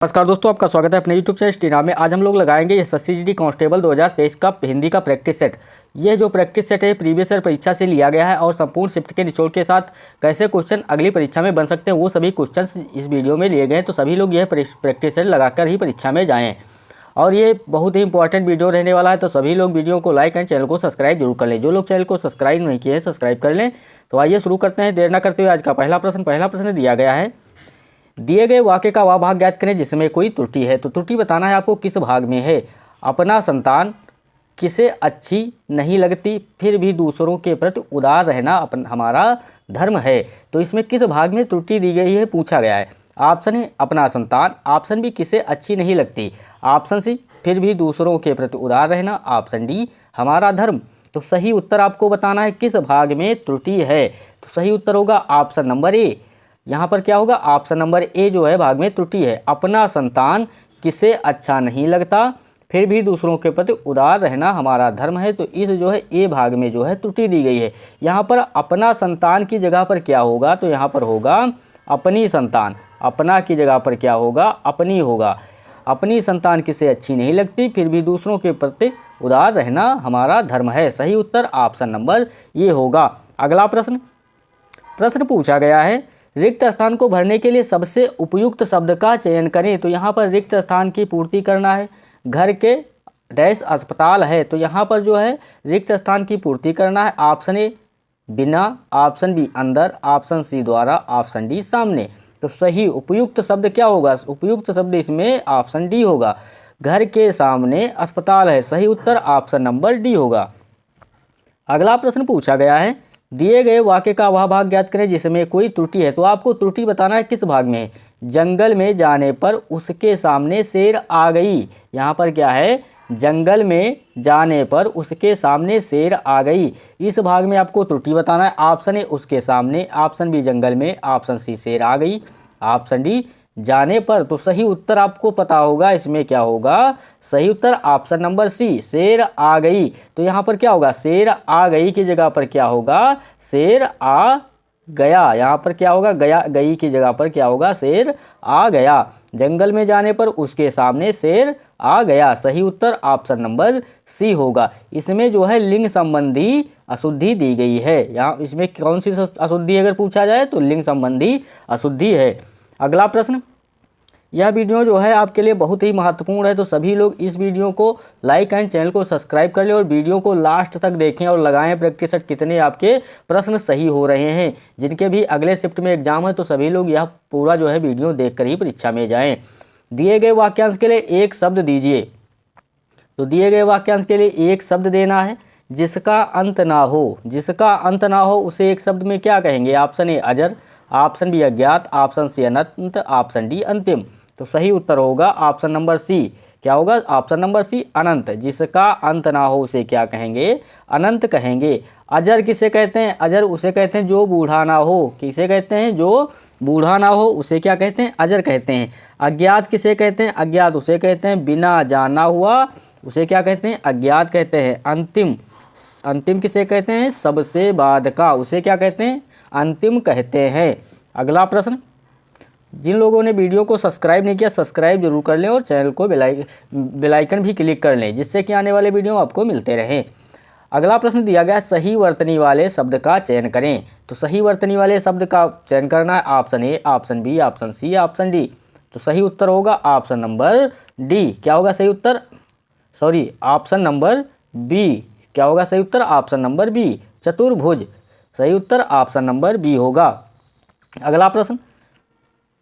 नमस्कार दोस्तों, आपका स्वागत है अपने यूट्यूब चैनल स्टीना में। आज हम लोग लगाएंगे एसएससी कांस्टेबल 2023 का हिंदी का प्रैक्टिस सेट। ये जो प्रैक्टिस सेट है प्रीवियस ईयर परीक्षा से लिया गया है और संपूर्ण शिफ्ट के निचोड़ के साथ कैसे क्वेश्चन अगली परीक्षा में बन सकते हैं वो सभी क्वेश्चन इस वीडियो में लिए गए हैं। तो सभी लोग यह प्रैक्टिस सेट लगाकर ही परीक्षा में जाएँ और ये बहुत ही इंपॉर्टेंट वीडियो रहने वाला है। तो सभी लोग वीडियो को लाइक एंड चैनल को सब्सक्राइब जरूर कर लें। जो लोग चैनल को सब्सक्राइब नहीं किए हैं सब्सक्राइब कर लें। तो आइए शुरू करते हैं देर न करते हुए। आज का पहला प्रश्न दिया गया है, दिए गए वाक्य का वह भाग ज्ञात करें जिसमें कोई त्रुटि है। तो त्रुटि बताना है आपको किस भाग में है। अपना संतान किसे अच्छी नहीं लगती फिर भी दूसरों के प्रति उदार रहना हमारा धर्म है। तो इसमें किस भाग में त्रुटि दी गई है पूछा गया है। ऑप्शन ए अपना संतान, ऑप्शन बी किसे अच्छी नहीं लगती, ऑप्शन सी फिर भी दूसरों के प्रति उदार रहना, ऑप्शन डी हमारा धर्म। तो सही उत्तर आपको बताना है किस भाग में त्रुटि है। तो सही उत्तर होगा ऑप्शन नंबर ए। यहाँ पर क्या होगा, ऑप्शन नंबर ए जो है भाग में त्रुटि है। अपना संतान किसे अच्छा नहीं लगता फिर भी दूसरों के प्रति उदार रहना हमारा धर्म है। तो इस जो है ए भाग में जो है त्रुटि दी गई है। यहाँ पर अपना संतान की जगह पर क्या होगा, तो यहाँ पर होगा अपनी संतान। अपना की जगह पर क्या होगा, अपनी होगा। अपनी संतान किसे अच्छी नहीं लगती फिर भी दूसरों के प्रति उदार रहना हमारा धर्म है। सही उत्तर ऑप्शन नंबर ये होगा। अगला प्रश्न पूछा गया है, रिक्त स्थान को भरने के लिए सबसे उपयुक्त शब्द का चयन करें। तो यहाँ पर रिक्त स्थान की पूर्ति करना है। घर के डैश अस्पताल है, तो यहाँ पर जो है रिक्त स्थान की पूर्ति करना है। ऑप्शन ए बिना, ऑप्शन बी अंदर, ऑप्शन सी द्वारा, ऑप्शन डी सामने। तो सही उपयुक्त शब्द क्या होगा, उपयुक्त शब्द इसमें ऑप्शन डी होगा। घर के सामने अस्पताल है। सही उत्तर ऑप्शन नंबर डी होगा। अगला प्रश्न पूछा गया है, दिए गए वाक्य का वह भाग ज्ञात करें जिसमें कोई त्रुटि है। तो आपको त्रुटि बताना है किस भाग में है। जंगल में जाने पर उसके सामने शेर आ गई। यहाँ पर क्या है, जंगल में जाने पर उसके सामने शेर आ गई। इस भाग में आपको त्रुटि बताना है। ऑप्शन ए उसके सामने, ऑप्शन बी जंगल में, ऑप्शन सी शेर आ गई, ऑप्शन डी जाने पर। तो सही उत्तर आपको पता होगा इसमें क्या होगा। सही उत्तर ऑप्शन नंबर सी शेर आ गई। तो यहाँ पर क्या होगा, शेर आ गई की जगह पर क्या होगा, शेर आ गया। यहाँ पर क्या होगा, गया गई की जगह पर क्या होगा, शेर आ गया। जंगल में जाने पर उसके सामने शेर आ गया। सही उत्तर ऑप्शन नंबर सी होगा। इसमें जो है लिंग संबंधी अशुद्धि दी गई है। यहाँ इसमें कौन सी अशुद्धि अगर पूछा जाए तो लिंग संबंधी अशुद्धि है। अगला प्रश्न, यह वीडियो जो है आपके लिए बहुत ही महत्वपूर्ण है। तो सभी लोग इस वीडियो को लाइक एंड चैनल को सब्सक्राइब कर लें और वीडियो को लास्ट तक देखें और लगाएं प्रैक्टिस सेट कितने आपके प्रश्न सही हो रहे हैं। जिनके भी अगले शिफ्ट में एग्जाम है तो सभी लोग यह पूरा जो है वीडियो देखकर ही परीक्षा में जाएँ। दिए गए वाक्यांश के लिए एक शब्द दीजिए। तो दिए गए वाक्यांश के लिए एक शब्द देना है जिसका अंत ना हो। जिसका अंत ना हो उसे एक शब्द में क्या कहेंगे। ऑप्शन ए अजर, ऑप्शन बी अज्ञात, ऑप्शन सी अनंत, ऑप्शन डी अंतिम। तो सही उत्तर होगा ऑप्शन नंबर सी। क्या होगा, ऑप्शन नंबर सी अनंत। जिसका अंत ना हो उसे क्या कहेंगे, अनंत कहेंगे। अजर किसे कहते हैं, अजर उसे कहते हैं जो बूढ़ा ना हो। किसे कहते हैं, जो बूढ़ा ना हो उसे क्या कहते हैं, अजर कहते हैं। अज्ञात किसे कहते हैं, अज्ञात उसे कहते हैं बिना जाना हुआ उसे क्या कहते हैं, अज्ञात कहते हैं। अंतिम, अंतिम किसे कहते हैं, सबसे बाद का उसे क्या कहते हैं, अंतिम कहते हैं। अगला प्रश्न, जिन लोगों ने वीडियो को सब्सक्राइब नहीं किया सब्सक्राइब जरूर कर लें और चैनल को बेल आइकन भी क्लिक कर लें जिससे कि आने वाले वीडियो आपको मिलते रहें। अगला प्रश्न दिया गया, सही वर्तनी वाले शब्द का चयन करें। तो सही वर्तनी वाले शब्द का चयन करना है। Option A, option B, option C, option D. तो सही उत्तर होगा ऑप्शन नंबर डी। क्या होगा सही उत्तर, सॉरी ऑप्शन नंबर बी। क्या होगा सही उत्तर, ऑप्शन नंबर बी चतुर्भुज। सही उत्तर ऑप्शन नंबर बी होगा। अगला प्रश्न,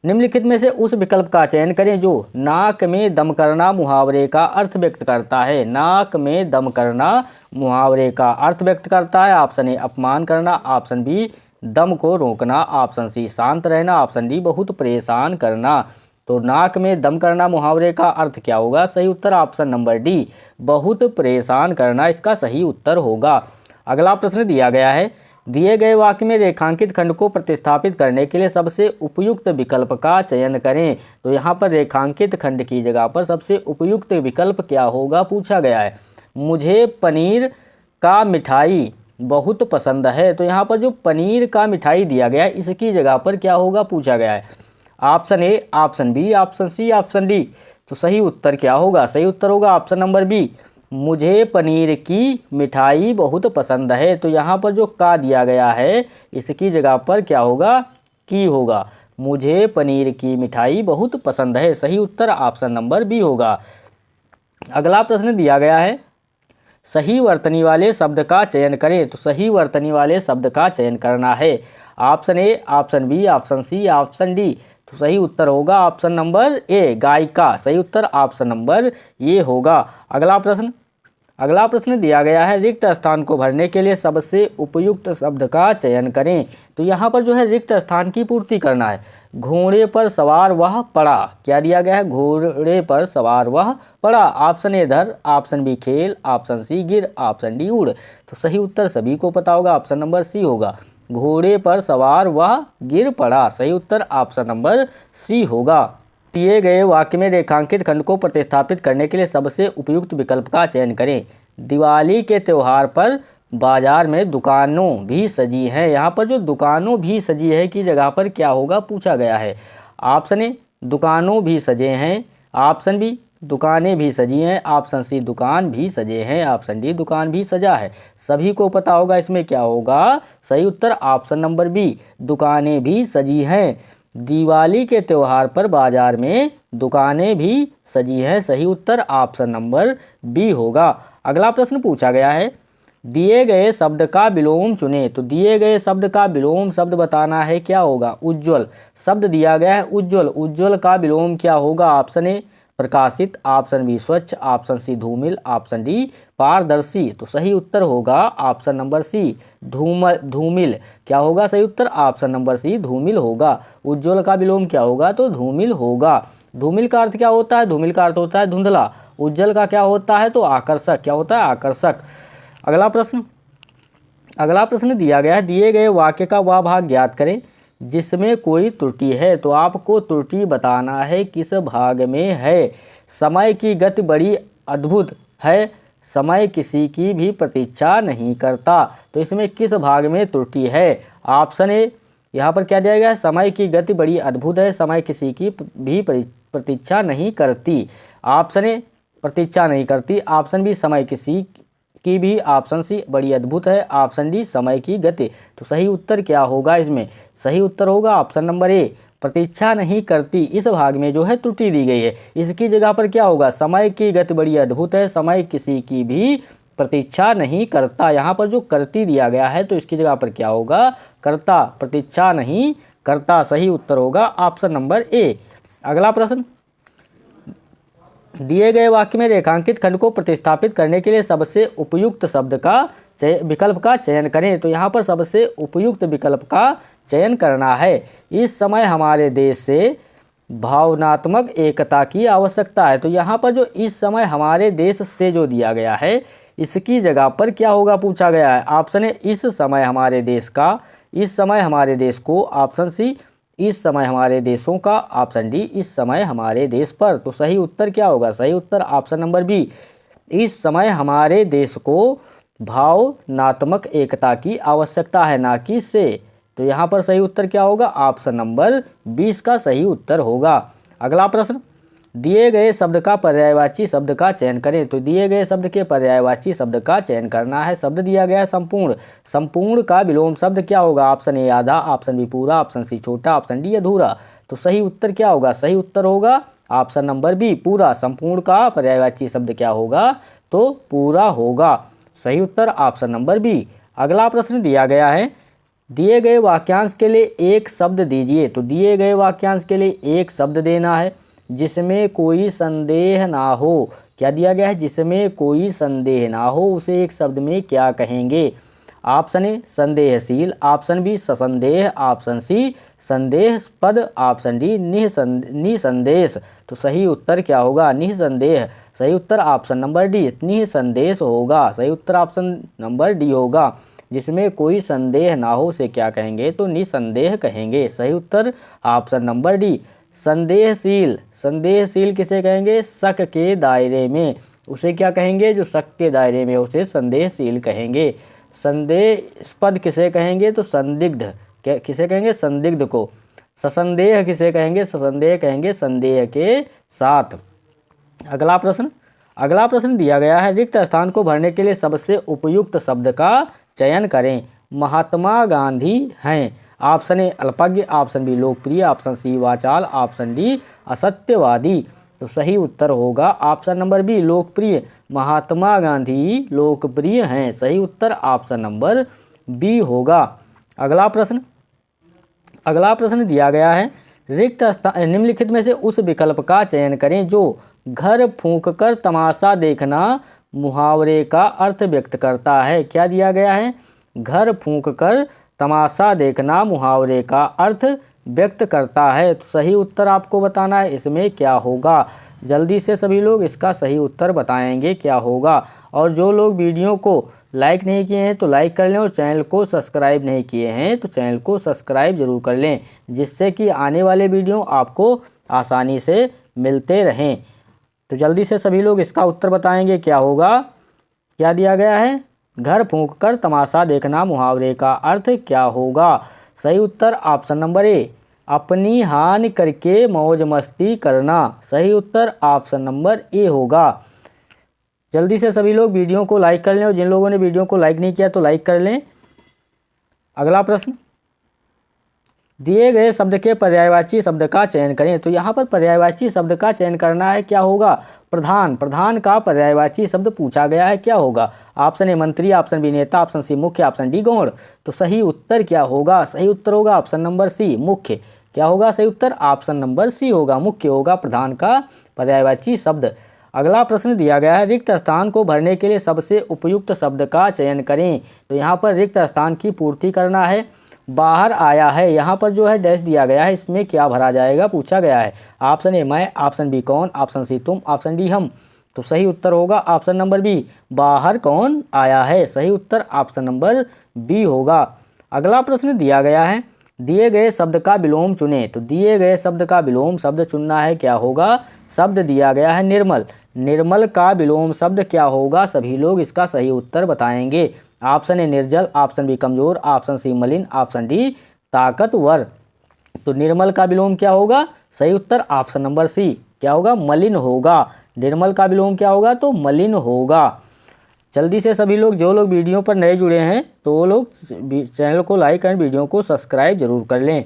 निम्नलिखित में से उस विकल्प का चयन करें जो नाक में दम करना मुहावरे का अर्थ व्यक्त करता है। नाक में दम करना मुहावरे का अर्थ व्यक्त करता है। ऑप्शन ए अपमान करना, ऑप्शन बी दम को रोकना, ऑप्शन सी शांत रहना, ऑप्शन डी बहुत परेशान करना। तो नाक में दम करना मुहावरे का अर्थ क्या होगा, सही उत्तर ऑप्शन नंबर डी बहुत परेशान करना इसका सही उत्तर होगा। अगला प्रश्न दिया गया है, दिए गए वाक्य में रेखांकित खंड को प्रतिस्थापित करने के लिए सबसे उपयुक्त विकल्प का चयन करें। तो यहाँ पर रेखांकित खंड की जगह पर सबसे उपयुक्त विकल्प क्या होगा पूछा गया है। मुझे पनीर का मिठाई बहुत पसंद है। तो यहाँ पर जो पनीर का मिठाई दिया गया है इसकी जगह पर क्या होगा पूछा गया है। Option A, option B, option C, option D. तो सही उत्तर क्या होगा? सही उत्तर होगा ऑप्शन नंबर बी, मुझे पनीर की मिठाई बहुत पसंद है। तो यहाँ पर जो का दिया गया है इसकी जगह पर क्या होगा? की होगा। मुझे पनीर की मिठाई बहुत पसंद है। सही उत्तर ऑप्शन नंबर बी होगा। अगला प्रश्न दिया गया है, सही वर्तनी वाले शब्द का चयन करें। तो सही वर्तनी वाले शब्द का चयन करना है। Option A, option B, option C, option D. तो सही उत्तर होगा ऑप्शन नंबर ए, गायिका। सही उत्तर ऑप्शन नंबर ए होगा। अगला प्रश्न दिया गया है, रिक्त स्थान को भरने के लिए सबसे उपयुक्त शब्द का चयन करें। तो यहाँ पर जो है रिक्त स्थान की पूर्ति करना है। घोड़े पर सवार वह पड़ा, क्या दिया गया है? घोड़े पर सवार वह पड़ा। ऑप्शन ए धर, ऑप्शन बी खेल, ऑप्शन सी गिर, ऑप्शन डी उड़। तो सही उत्तर सभी को पता होगा, ऑप्शन नंबर सी होगा। घोड़े पर सवार वह गिर पड़ा। सही उत्तर ऑप्शन नंबर सी होगा। दिए गए वाक्य में रेखांकित खंड को प्रतिस्थापित करने के लिए सबसे उपयुक्त विकल्प का चयन करें। दिवाली के त्यौहार पर बाजार में दुकानों भी सजी हैं। यहाँ पर जो दुकानों भी सजी है की जगह पर क्या होगा पूछा गया है। ऑप्शन ए, दुकानों भी सजे हैं। ऑप्शन बी, दुकानें भी सजी हैं। ऑप्शन सी, दुकान भी सजे हैं। ऑप्शन डी, दुकान भी सजा है। सभी को पता होगा इसमें क्या होगा। सही उत्तर ऑप्शन नंबर बी, दुकानें भी सजी हैं। दिवाली के त्यौहार पर बाजार में दुकानें भी सजी हैं। सही उत्तर ऑप्शन नंबर बी होगा। अगला प्रश्न पूछा गया है, दिए गए शब्द का विलोम चुने। तो दिए गए शब्द का विलोम शब्द बताना है, क्या होगा? उज्ज्वल। शब्द दिया गया है उज्ज्वल, उज्ज्वल का विलोम क्या होगा? ऑप्शन ए, प्रकाशित, ऑप्शन बी, स्वच्छ, ऑप्शन सी, धूमिल, ऑप्शन डी, पारदर्शी। तो सही उत्तर होगा ऑप्शन नंबर सी, धूमिल। क्या होगा सही उत्तर? ऑप्शन नंबर सी, धूमिल होगा। उज्ज्वल का विलोम क्या होगा? तो धूमिल होगा। धूमिल का अर्थ क्या होता है? धूमिल का अर्थ होता है धुंधला। उज्ज्वल का क्या होता है? तो आकर्षक। क्या होता है? आकर्षक। अगला प्रश्न दिया गया है, दिए गए वाक्य का वह भाग ज्ञात करें जिसमें कोई त्रुटि है। तो आपको त्रुटि बताना है किस भाग में है। समय की गति बड़ी अद्भुत है, समय किसी की भी प्रतीक्षा नहीं करता। तो इसमें किस भाग में त्रुटि है? ऑप्शन ए, यहाँ पर क्या दिया गया है? समय की गति बड़ी अद्भुत है, समय किसी की भी प्रतीक्षा नहीं करती। ऑप्शन ए, प्रतीक्षा नहीं करती। ऑप्शन बी, समय किसी की भी। ऑप्शन सी, बड़ी अद्भुत है। ऑप्शन डी, समय की गति। तो सही उत्तर क्या होगा इसमें? सही उत्तर होगा ऑप्शन नंबर ए, प्रतीक्षा नहीं करती। इस भाग में जो है त्रुटि दी गई है। इसकी जगह पर क्या होगा? समय की गति बड़ी अद्भुत है, समय किसी की भी प्रतीक्षा नहीं करता। यहाँ पर जो करती दिया गया है तो इसकी जगह पर क्या होगा? करता, प्रतीक्षा नहीं करता। सही उत्तर होगा ऑप्शन नंबर ए। अगला प्रश्न, दिए गए वाक्य में रेखांकित खंड को प्रतिस्थापित करने के लिए सबसे उपयुक्त शब्द का विकल्प का चयन करें। तो यहाँ पर सबसे उपयुक्त विकल्प का चयन करना है। इस समय हमारे देश से भावनात्मक एकता की आवश्यकता है। तो यहाँ पर जो इस समय हमारे देश से जो दिया गया है इसकी जगह पर क्या होगा पूछा गया है। ऑप्शन ए, इस समय हमारे देश का, इस समय हमारे देश को। ऑप्शन सी, इस समय हमारे देशों का। ऑप्शन डी, इस समय हमारे देश पर। तो सही उत्तर क्या होगा? सही उत्तर ऑप्शन नंबर बी, इस समय हमारे देश को भावनात्मक एकता की आवश्यकता है, ना कि से। तो यहाँ पर सही उत्तर क्या होगा? ऑप्शन नंबर 20 का सही उत्तर होगा। अगला प्रश्न, दिए गए शब्द का पर्यायवाची शब्द का चयन करें। तो दिए गए शब्द के पर्यायवाची शब्द का चयन करना है। शब्द दिया गया है संपूर्ण, संपूर्ण का विलोम शब्द क्या होगा? ऑप्शन ए, आधा, ऑप्शन बी, पूरा, ऑप्शन सी, छोटा, ऑप्शन डी, अधूरा। तो सही उत्तर क्या होगा? सही उत्तर होगा ऑप्शन नंबर बी, पूरा। संपूर्ण का पर्यायवाची शब्द क्या होगा? तो पूरा होगा। सही उत्तर ऑप्शन नंबर बी। अगला प्रश्न दिया गया है, दिए गए वाक्यांश के लिए एक शब्द दीजिए। तो दिए गए वाक्यांश के लिए एक शब्द देना है जिसमें कोई संदेह ना हो। क्या दिया गया है? जिसमें कोई संदेह ना हो, उसे एक शब्द में क्या कहेंगे? ऑप्शन ए, संदेहशील। ऑप्शन बी, ससंदेह। ऑप्शन सी, संदेहास्पद। ऑप्शन डी, निसंदेश। तो सही उत्तर क्या होगा? निसंदेह। सही उत्तर ऑप्शन नंबर डी, निसंदेश होगा। सही उत्तर ऑप्शन नंबर डी होगा। जिसमें कोई संदेह ना हो उसे क्या कहेंगे? तो निसंदेह कहेंगे। सही उत्तर ऑप्शन नंबर डी। संदेहशील, संदेहशील किसे कहेंगे? शक के दायरे में उसे क्या कहेंगे? जो शक के दायरे में उसे संदेहशील कहेंगे। संदेहास्पद किसे कहेंगे? तो संदिग्ध। किसे कहेंगे? संदिग्ध को। ससंदेह किसे कहेंगे? ससंदेह कहेंगे संदेह के साथ। अगला प्रश्न दिया गया है, रिक्त स्थान को भरने के लिए सबसे उपयुक्त शब्द का चयन करें। महात्मा गांधी हैं। ऑप्शन ए अल्पज्ञ, ऑप्शन बी लोकप्रिय, ऑप्शन सी वाचाल, ऑप्शन डी असत्यवादी। तो सही उत्तर होगा ऑप्शन नंबर बी लोकप्रिय। महात्मा गांधी लोकप्रिय हैं। सही उत्तर ऑप्शन नंबर बी होगा। अगला प्रश्न दिया गया है, रिक्त स्थान निम्नलिखित में से उस विकल्प का चयन करें जो घर फूंककर तमाशा देखना मुहावरे का अर्थ व्यक्त करता है। क्या दिया गया है? घर फूंककर तमाशा देखना मुहावरे का अर्थ व्यक्त करता है। तो सही उत्तर आपको बताना है इसमें क्या होगा। जल्दी से सभी लोग इसका सही उत्तर बताएंगे क्या होगा। और जो लोग वीडियो को लाइक नहीं किए हैं तो लाइक कर लें, और चैनल को सब्सक्राइब नहीं किए हैं तो चैनल को सब्सक्राइब जरूर कर लें, जिससे कि आने वाले वीडियो आपको आसानी से मिलते रहें। तो जल्दी से सभी लोग इसका उत्तर बताएंगे क्या होगा। क्या दिया गया है? घर फूंककर तमाशा देखना मुहावरे का अर्थ क्या होगा। सही उत्तर ऑप्शन नंबर ए अपनी हानि करके मौज मस्ती करना। सही उत्तर ऑप्शन नंबर ए होगा। जल्दी से सभी लोग वीडियो को लाइक कर लें, और जिन लोगों ने वीडियो को लाइक नहीं किया तो लाइक कर लें। अगला प्रश्न, दिए गए शब्द के पर्यायवाची शब्द का चयन करें। तो यहाँ पर पर्यायवाची शब्द का चयन करना है। क्या होगा? प्रधान का पर्यायवाची शब्द पूछा गया है। क्या होगा? ऑप्शन ए मंत्री, ऑप्शन बी नेता, ऑप्शन सी मुख्य, ऑप्शन डी गौण। तो सही उत्तर क्या होगा? सही उत्तर होगा ऑप्शन नंबर सी मुख्य। क्या होगा सही उत्तर? ऑप्शन नंबर सी होगा, मुख्य होगा प्रधान का पर्यायवाची शब्द। अगला प्रश्न दिया गया है, रिक्त स्थान को भरने के लिए सबसे उपयुक्त शब्द का चयन करें। तो यहाँ पर रिक्त स्थान की पूर्ति करना है। बाहर आया है, यहाँ पर जो है डैश दिया गया है, इसमें क्या भरा जाएगा पूछा गया है। ऑप्शन ए मैं, ऑप्शन बी कौन, ऑप्शन सी तुम, ऑप्शन डी हम। तो सही उत्तर होगा ऑप्शन नंबर बी बाहर कौन आया है। सही उत्तर ऑप्शन नंबर बी होगा। अगला प्रश्न दिया गया है, दिए गए शब्द का विलोम चुने। तो दिए गए शब्द का विलोम शब्द चुनना है। क्या होगा? शब्द दिया गया है निर्मल। निर्मल का विलोम शब्द क्या होगा? सभी लोग इसका सही उत्तर बताएंगे। ऑप्शन ए निर्जल, ऑप्शन बी कमजोर, ऑप्शन सी मलिन, ऑप्शन डी ताकतवर। तो निर्मल का विलोम क्या होगा? सही उत्तर ऑप्शन नंबर सी क्या होगा? मलिन होगा। निर्मल का विलोम क्या होगा? तो मलिन होगा। जल्दी से सभी लोग, जो लोग वीडियो पर नए जुड़े हैं तो वो लोग चैनल को लाइक एंड वीडियो को सब्सक्राइब जरूर कर लें।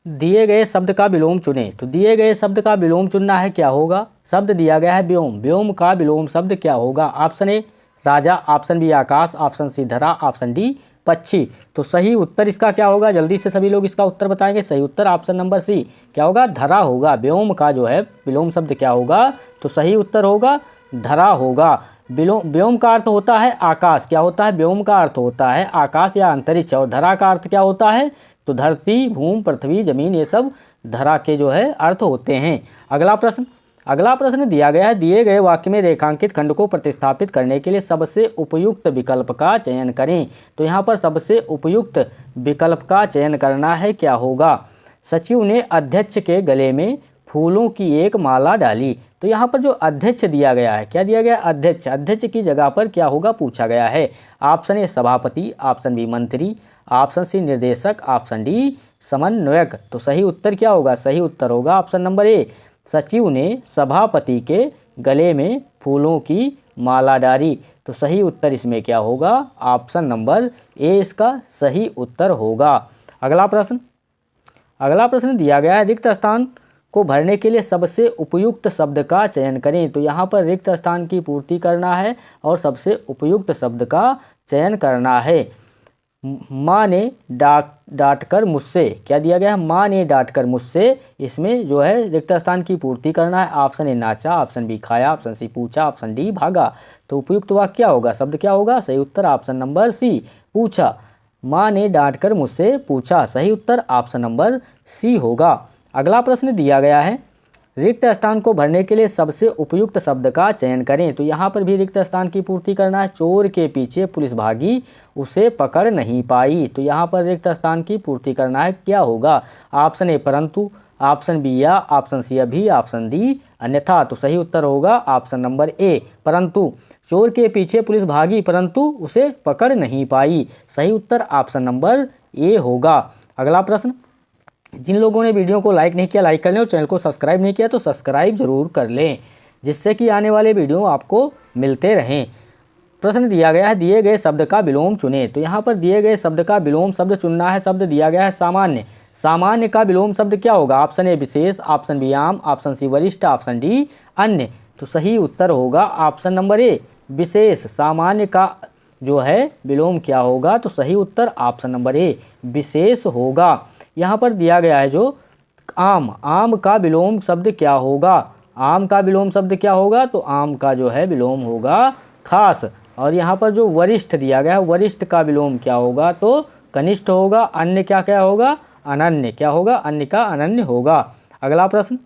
दिए गए शब्द का विलोम चुनें। तो दिए गए शब्द का विलोम चुनना है। क्या होगा? शब्द दिया गया है व्योम। व्योम का विलोम शब्द क्या होगा? ऑप्शन ए राजा, ऑप्शन बी आकाश, ऑप्शन सी धरा, ऑप्शन डी पक्षी। तो सही उत्तर इसका क्या होगा? जल्दी से सभी लोग इसका उत्तर बताएंगे। सही उत्तर ऑप्शन नंबर सी क्या होगा? धरा होगा। व्योम का जो है विलोम शब्द क्या होगा? तो सही उत्तर होगा धरा होगा। व्योम का अर्थ होता है आकाश। क्या होता है? व्योम का अर्थ होता है आकाश या अंतरिक्ष। और धरा का अर्थ क्या होता है? तो धरती, भूमि, पृथ्वी, जमीन, ये सब धरा के जो है अर्थ होते हैं। अगला प्रश्न दिया गया है, दिए गए वाक्य में रेखांकित खंड को प्रतिस्थापित करने के लिए सबसे उपयुक्त विकल्प का चयन करें। तो यहाँ पर सबसे उपयुक्त विकल्प का चयन करना है। क्या होगा? सचिव ने अध्यक्ष के गले में फूलों की एक माला डाली। तो यहाँ पर जो अध्यक्ष दिया गया है, क्या दिया गया? अध्यक्ष। अध्यक्ष की जगह पर क्या होगा पूछा गया है। ऑप्शन ए सभापति, ऑप्शन बी मंत्री, ऑप्शन सी निर्देशक, ऑप्शन डी समन्वयक। तो सही उत्तर क्या होगा? सही उत्तर होगा ऑप्शन नंबर ए सचिव ने सभापति के गले में फूलों की माला डाली। तो सही उत्तर इसमें क्या होगा? ऑप्शन नंबर ए इसका सही उत्तर होगा। अगला प्रश्न दिया गया है, रिक्त स्थान को भरने के लिए सबसे उपयुक्त शब्द का चयन करें। तो यहाँ पर रिक्त स्थान की पूर्ति करना है और सबसे उपयुक्त शब्द का चयन करना है। माँ ने डांटकर मुझसे, क्या दिया गया है? माँ ने डांटकर मुझसे, इसमें जो है रिक्त स्थान की पूर्ति करना है। ऑप्शन ए नाचा, ऑप्शन बी खाया, ऑप्शन सी पूछा, ऑप्शन डी भागा। तो उपयुक्त वाक्य क्या होगा? शब्द क्या होगा? सही उत्तर ऑप्शन नंबर सी पूछा। माँ ने डांटकर मुझसे पूछा। सही उत्तर ऑप्शन नंबर सी होगा। अगला प्रश्न दिया गया है, रिक्त स्थान को भरने के लिए सबसे उपयुक्त शब्द का चयन करें। तो यहाँ पर भी रिक्त स्थान की पूर्ति करना है। चोर के पीछे पुलिस भागी, उसे पकड़ नहीं पाई। तो यहाँ पर रिक्त स्थान की पूर्ति करना है। क्या होगा? ऑप्शन ए परंतु, ऑप्शन बी या, ऑप्शन सी अभी, ऑप्शन डी अन्यथा। तो सही उत्तर होगा ऑप्शन नंबर ए परंतु। चोर के पीछे पुलिस भागी परंतु उसे पकड़ नहीं पाई। सही उत्तर ऑप्शन नंबर ए होगा। अगला प्रश्न, जिन लोगों ने वीडियो को लाइक नहीं किया लाइक कर लें और चैनल को सब्सक्राइब नहीं किया तो सब्सक्राइब जरूर कर लें, जिससे कि आने वाले वीडियो आपको मिलते रहें। प्रश्न दिया गया है, दिए गए शब्द का विलोम चुनें। तो यहाँ पर दिए गए शब्द का विलोम शब्द चुनना है। शब्द दिया गया है सामान्य। सामान्य का विलोम शब्द क्या होगा? ऑप्शन ए विशेष, ऑप्शन बी आम, ऑप्शन सी वरिष्ठ, ऑप्शन डी अन्य। तो सही उत्तर होगा ऑप्शन नंबर ए विशेष। सामान्य का जो है विलोम क्या होगा? तो सही उत्तर ऑप्शन नंबर ए विशेष होगा। यहाँ पर दिया गया है जो आम, आम का विलोम शब्द क्या होगा? आम का विलोम शब्द क्या होगा? तो आम का जो है विलोम होगा खास। और यहाँ पर जो वरिष्ठ दिया गया है, वरिष्ठ का विलोम क्या होगा? तो कनिष्ठ होगा। अन्य क्या क्या होगा? अनन्य। क्या होगा? अन्य का अनन्य होगा। अगला प्रश्न,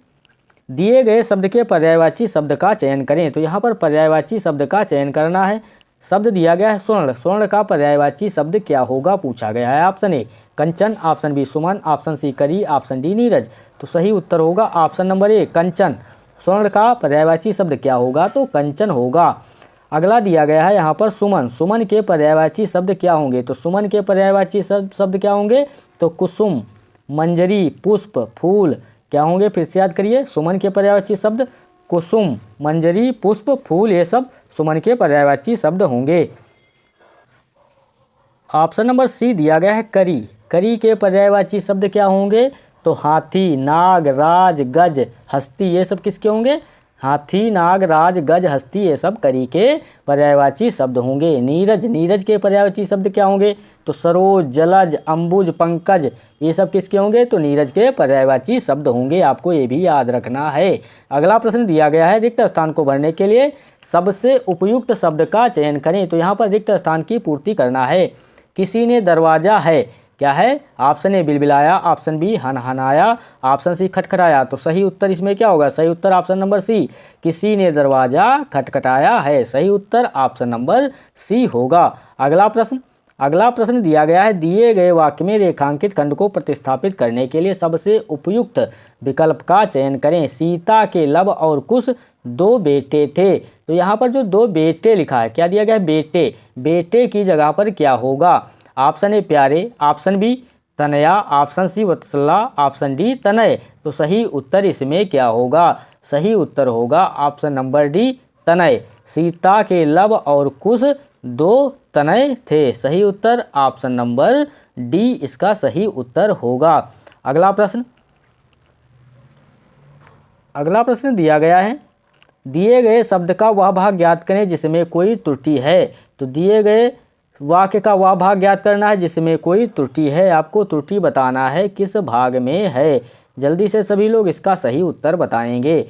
दिए गए शब्द के पर्यायवाची शब्द का चयन करें। तो यहाँ पर पर्यायवाची शब्द का चयन करना है। शब्द दिया गया है स्वर्ण। स्वर्ण का पर्यायवाची शब्द क्या होगा पूछा गया है। ऑप्शन ए कंचन, ऑप्शन बी सुमन, ऑप्शन सी करी, ऑप्शन डी नीरज। तो सही उत्तर होगा ऑप्शन नंबर ए कंचन। स्वर्ण का पर्यायवाची शब्द क्या होगा? तो कंचन होगा। अगला दिया गया है यहाँ पर सुमन। सुमन के पर्यायवाची शब्द क्या होंगे? तो सुमन के पर्यायवाची शब्द क्या होंगे? तो कुसुम, मंजरी, पुष्प, फूल। क्या होंगे? फिर से याद करिए। सुमन के पर्यायवाची शब्द कुसुम, मंजरी, पुष्प, फूल, ये सब सुमन के पर्यायवाची शब्द होंगे। ऑप्शन नंबर सी दिया गया है करी। करी के पर्यायवाची शब्द क्या होंगे? तो हाथी, नाग, राज, गज, हस्ती। ये सब किसके होंगे? हाथी, नाग, राज, गज, हस्ती, ये सब करी के पर्यायवाची शब्द होंगे। नीरज, नीरज के पर्यायवाची शब्द क्या होंगे? तो सरोज, जलज, अंबुज, पंकज, ये सब किसके होंगे? तो नीरज के पर्यायवाची शब्द होंगे। आपको ये भी याद रखना है। अगला प्रश्न दिया गया है, रिक्त स्थान को भरने के लिए सबसे उपयुक्त शब्द का चयन करें। तो यहाँ पर रिक्त स्थान की पूर्ति करना है। किसी ने दरवाजा है, क्या है? ऑप्शन ए बिलबिलाया, ऑप्शन बी हनहनाया, ऑप्शन सी खटखटाया। तो सही उत्तर इसमें क्या होगा? सही उत्तर ऑप्शन नंबर सी किसी ने दरवाजा खटखटाया है। सही उत्तर ऑप्शन नंबर सी होगा। अगला प्रश्न, अगला प्रश्न दिया गया है, दिए गए वाक्य में रेखांकित खंड को प्रतिस्थापित करने के लिए सबसे उपयुक्त विकल्प का चयन करें। सीता के लब और कुश 2 बेटे थे। तो यहाँ पर जो 2 बेटे लिखा है, क्या दिया गया है? बेटे। बेटे की जगह पर क्या होगा? ऑप्शन ए प्यारे, option B Tanaya, option C वत्सला, ऑप्शन डी तनय। तो सही उत्तर इसमें क्या होगा? सही उत्तर होगा ऑप्शन नंबर डी तनय। सीता के लब और कुश 2 तनय थे। सही उत्तर ऑप्शन नंबर डी इसका सही उत्तर होगा। अगला प्रश्न, अगला प्रश्न दिया गया है, दिए गए शब्द का वह भाग ज्ञात करें जिसमें कोई त्रुटि है। तो दिए गए वाक्य का वह भाग ज्ञात करना है जिसमें कोई त्रुटि है। आपको त्रुटि बताना है किस भाग में है। जल्दी से सभी लोग इसका सही उत्तर बताएंगे।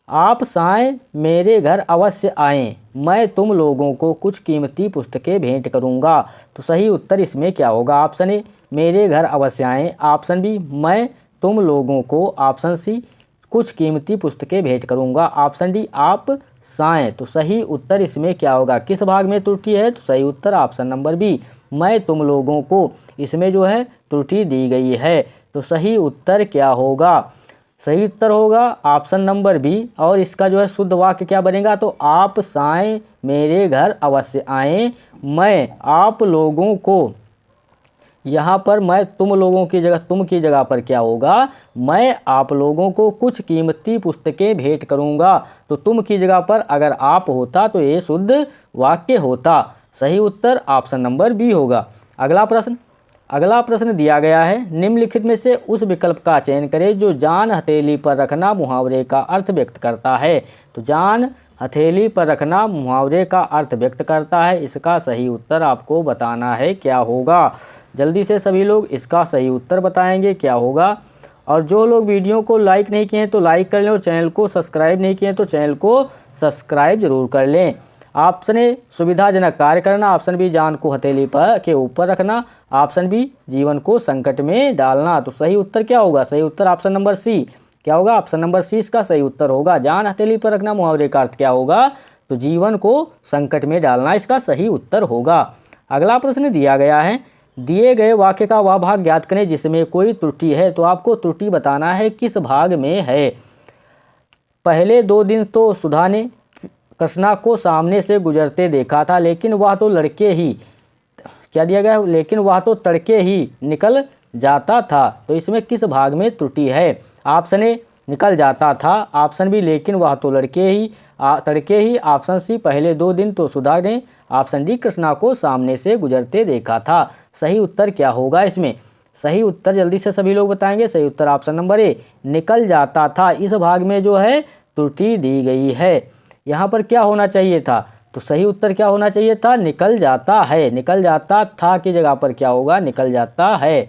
आप साएं मेरे घर अवश्य आएं, मैं तुम लोगों को कुछ कीमती पुस्तकें भेंट करूंगा। तो सही उत्तर इसमें क्या होगा? ऑप्शन ए मेरे घर अवश्य आएं, ऑप्शन बी मैं तुम लोगों को, ऑप्शन सी कुछ कीमती पुस्तकें भेंट करूंगा, ऑप्शन डी आप साएं। तो सही उत्तर इसमें क्या होगा? किस भाग में त्रुटि है? तो सही उत्तर ऑप्शन नंबर बी मैं तुम लोगों को, इसमें जो है त्रुटि दी गई है। तो सही उत्तर क्या होगा? सही उत्तर होगा ऑप्शन नंबर बी। और इसका जो है शुद्ध वाक्य क्या बनेगा? तो आप साएं मेरे घर अवश्य आएं, मैं आप लोगों को, यहाँ पर मैं तुम लोगों की जगह, तुम की जगह पर क्या होगा? मैं आप लोगों को कुछ कीमती पुस्तकें भेंट करूँगा। तो तुम की जगह पर अगर आप होता तो ये शुद्ध वाक्य होता। सही उत्तर ऑप्शन नंबर बी होगा। अगला प्रश्न, अगला प्रश्न दिया गया है, निम्नलिखित में से उस विकल्प का चयन करें जो जान हथेली पर रखना मुहावरे का अर्थ व्यक्त करता है। तो जान हथेली पर रखना मुहावरे का अर्थ व्यक्त करता है। इसका सही उत्तर आपको बताना है क्या होगा। जल्दी से सभी लोग इसका सही उत्तर बताएंगे क्या होगा। और जो लोग वीडियो को लाइक नहीं किए हैं तो लाइक कर लें और चैनल को सब्सक्राइब नहीं किए हैं तो चैनल को सब्सक्राइब जरूर कर लें। ऑप्शन ए सुविधाजनक कार्य करना, ऑप्शन बी जान को हथेली पर के ऊपर रखना, ऑप्शन बी जीवन को संकट में डालना। तो सही उत्तर क्या होगा? सही उत्तर ऑप्शन नंबर सी क्या होगा? ऑप्शन नंबर सी इसका सही उत्तर होगा। जान हथेली पर रखना मुहावरे का अर्थ क्या होगा? तो जीवन को संकट में डालना इसका सही उत्तर होगा। अगला प्रश्न दिया गया है, दिए गए वाक्य का वह भाग ज्ञात करें जिसमें कोई त्रुटि है। तो आपको त्रुटि बताना है किस भाग में है। पहले 2 दिन तो सुधा ने कृष्णा को सामने से गुजरते देखा था, लेकिन वह तो लड़के ही, क्या दिया गया है? लेकिन वह तो तड़के ही निकल जाता था, तो इसमें किस भाग में त्रुटि है? ऑप्शन ए निकल जाता था, ऑप्शन बी लेकिन वह तो तड़के ही, ऑप्शन सी पहले 2 दिन तो सुधा ने, ऑप्शन डी कृष्णा को सामने से गुजरते देखा था। सही उत्तर क्या होगा इसमें? सही उत्तर जल्दी से सभी लोग बताएंगे। सही उत्तर ऑप्शन नंबर ए निकल जाता था, इस भाग में जो है त्रुटि दी गई है। यहाँ पर क्या होना चाहिए था? तो सही उत्तर क्या होना चाहिए था? निकल जाता है। निकल जाता था की जगह पर क्या होगा? निकल जाता है।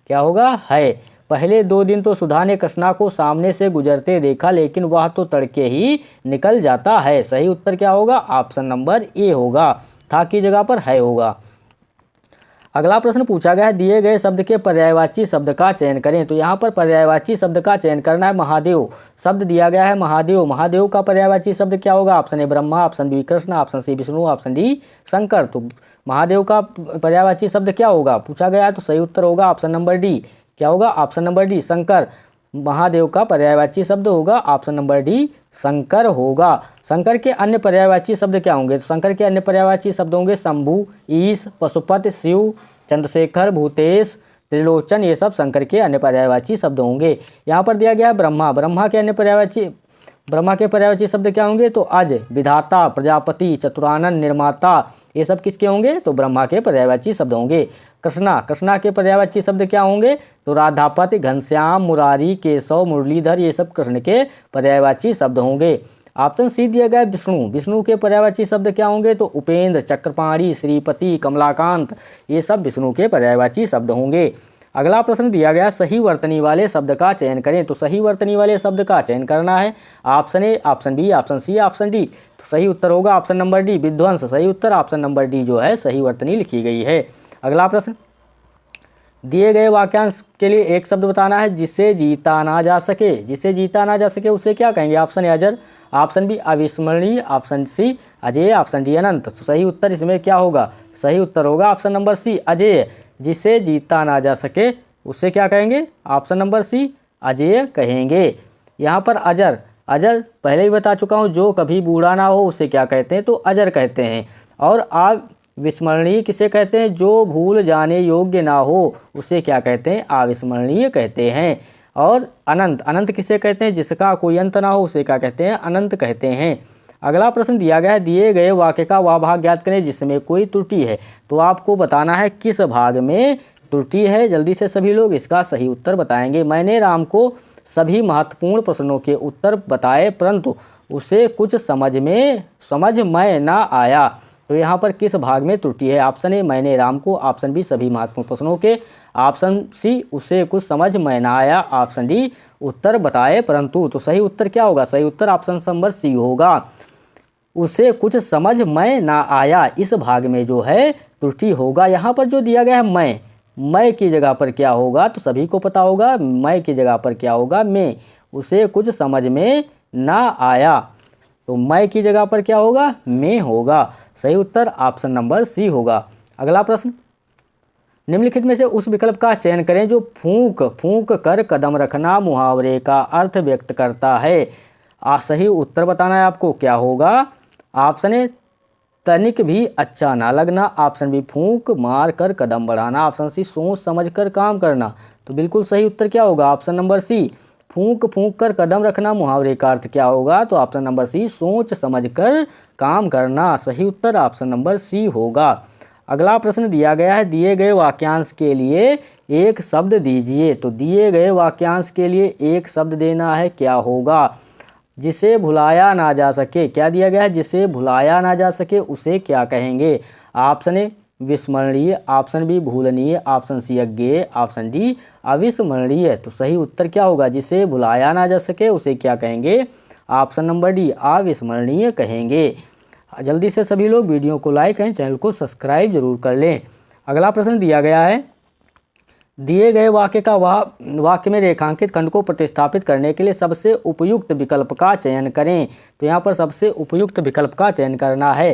क्या होगा? है। पहले 2 दिन तो सुधा ने कृष्णा को सामने से गुजरते देखा, लेकिन वह तो तड़के ही निकल जाता है। सही उत्तर क्या होगा? ऑप्शन नंबर ए होगा, था की जगह पर है होगा। अगला प्रश्न पूछा गया है, दिए गए शब्द के पर्यायवाची शब्द का चयन करें। तो यहाँ पर पर्यायवाची शब्द का चयन करना है। महादेव शब्द दिया गया है, महादेव। महादेव का पर्यायवाची शब्द क्या होगा? Option A Brahma, option B Krishna, option C Vishnu, option D Shankar. तो महादेव का पर्यायवाची शब्द क्या होगा पूछा गया है, तो सही उत्तर होगा ऑप्शन नंबर डी। क्या होगा? Option number D Shankar. Mahadev का पर्यायवाची शब्द होगा ऑप्शन नंबर डी शंकर होगा। शंकर के अन्य पर्यायवाची शब्द क्या होंगे? तो शंकर के अन्य पर्यायवाची शब्द होंगे शंभु, ईश, पशुपति, शिव, चंद्रशेखर, भूतेश, त्रिलोचन। ये सब शंकर के अन्य पर्यायवाची शब्द होंगे। यहाँ पर दिया गया है ब्रह्मा। ब्रह्मा के पर्यायवाची शब्द क्या होंगे? तो अज, विधाता, प्रजापति, चतुरानन, निर्माता। ये सब किसके होंगे? तो ब्रह्मा के पर्यायवाची शब्द होंगे। कृष्णा के पर्यायवाची शब्द क्या होंगे? तो राधापति, घनश्याम, मुरारी, केशव, मुरलीधर। ये सब कृष्ण के पर्यायवाची शब्द होंगे। ऑप्शन सी दिया गया विष्णु। विष्णु के पर्यायवाची शब्द क्या होंगे? तो उपेंद्र, चक्रपाणी, श्रीपति, कमलाकांत। ये सब विष्णु के पर्यायवाची शब्द होंगे। अगला प्रश्न दिया गया, सही वर्तनी वाले शब्द का चयन करें। तो सही वर्तनी वाले शब्द का चयन करना है। Option A, option B, option C, option D. तो सही उत्तर होगा ऑप्शन नंबर डी विध्वंस। सही उत्तर ऑप्शन नंबर डी जो है सही वर्तनी लिखी गई है। अगला प्रश्न, दिए गए वाक्यांश के लिए एक शब्द बताना है जिसे जीता ना जा सके। जिसे जीता ना जा सके उसे क्या कहेंगे? ऑप्शन ए अजर, ऑप्शन बी अविस्मरणीय, ऑप्शन सी अजय, ऑप्शन डी अनंत। तो सही उत्तर इसमें क्या होगा? सही उत्तर होगा ऑप्शन नंबर सी अजय। जिसे जीता ना जा सके उसे क्या कहेंगे? ऑप्शन नंबर सी अजय कहेंगे। यहाँ पर अजर पहले ही बता चुका हूँ, जो कभी बूढ़ा ना हो उसे क्या कहते हैं? तो अजर कहते हैं। और अविस्मरणीय किसे कहते हैं? जो भूल जाने योग्य ना हो उसे क्या कहते हैं? अविस्मरणीय कहते हैं। और अनंत किसे कहते हैं? जिसका कोई अंत ना हो उसे क्या कहते हैं? अनंत कहते हैं। अगला प्रश्न दिया गया है, दिए गए वाक्य का वह भाग ज्ञात करें जिसमें कोई त्रुटि है। तो आपको बताना है किस भाग में त्रुटि है। जल्दी से सभी लोग इसका सही उत्तर बताएंगे। मैंने राम को सभी महत्वपूर्ण प्रश्नों के उत्तर बताए, परंतु उसे कुछ समझ में ना आया। तो यहाँ पर किस भाग में त्रुटि है? ऑप्शन ए मैंने राम को, ऑप्शन बी सभी महत्वपूर्ण प्रश्नों के, ऑप्शन सी उसे कुछ समझ में ना आया, ऑप्शन डी उत्तर बताए परंतु। तो सही उत्तर क्या होगा? सही उत्तर ऑप्शन नंबर सी होगा, उसे कुछ समझ में ना आया। इस भाग में जो है त्रुटि होगा। यहाँ पर जो दिया गया है मैं की जगह पर क्या होगा? तो सभी को पता होगा, मैं की जगह पर क्या होगा? मैं। उसे कुछ समझ में ना आया, तो मैं की जगह पर क्या होगा? मैं होगा। सही उत्तर ऑप्शन नंबर सी होगा। अगला प्रश्न, निम्नलिखित में से उस विकल्प का चयन करें जो फूंक कर कदम रखना मुहावरे का अर्थ व्यक्त करता है। सही उत्तर बताना है आपको। क्या होगा? ऑप्शन ए तनिक भी अच्छा ना लगना, ऑप्शन बी फूंक मार कर कदम बढ़ाना, ऑप्शन सी सोच समझ कर काम करना। तो बिल्कुल सही उत्तर क्या होगा? ऑप्शन नंबर सी फूंक कर कदम रखना मुहावरे का अर्थ क्या होगा? तो ऑप्शन नंबर सी सोच समझ कर काम करना। सही उत्तर ऑप्शन नंबर सी होगा। अगला प्रश्न दिया गया है, दिए गए वाक्यांश के लिए एक शब्द दीजिए। तो दिए गए वाक्यांश के लिए एक शब्द देना है। क्या होगा? जिसे भुलाया ना जा सके। क्या दिया गया है? जिसे भुलाया ना जा सके उसे क्या कहेंगे? ऑप्शन ए विस्मरणीय, ऑप्शन बी भूलनीय, ऑप्शन सी अज्ञेय, ऑप्शन डी अविस्मरणीय। तो सही उत्तर क्या होगा? जिसे भुलाया ना जा सके उसे क्या कहेंगे? ऑप्शन नंबर डी अविस्मरणीय कहेंगे। जल्दी से सभी लोग वीडियो को लाइक करें, चैनल को सब्सक्राइब जरूर कर लें। अगला प्रश्न दिया गया है, दिए गए वाक्य में रेखांकित खंड को प्रतिस्थापित करने के लिए सबसे उपयुक्त विकल्प का चयन करें। तो यहाँ पर सबसे उपयुक्त विकल्प का चयन करना है।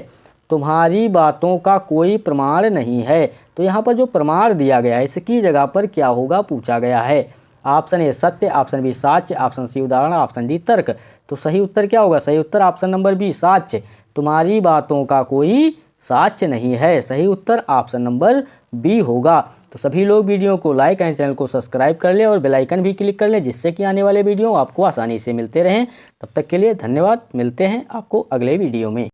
तुम्हारी बातों का कोई प्रमाण नहीं है। तो यहाँ पर जो प्रमाण दिया गया है इसकी जगह पर क्या होगा पूछा गया है? ऑप्शन ए सत्य, ऑप्शन बी साक्ष्य, ऑप्शन सी उदाहरण, ऑप्शन डी तर्क। तो सही उत्तर क्या होगा? सही उत्तर ऑप्शन नंबर बी साक्ष्य। तुम्हारी बातों का कोई साक्ष्य नहीं है। सही उत्तर ऑप्शन नंबर बी होगा। तो सभी लोग वीडियो को लाइक एंड चैनल को सब्सक्राइब कर लें और बेल आइकन भी क्लिक कर लें, जिससे कि आने वाले वीडियो आपको आसानी से मिलते रहें। तब तक के लिए धन्यवाद। मिलते हैं आपको अगले वीडियो में।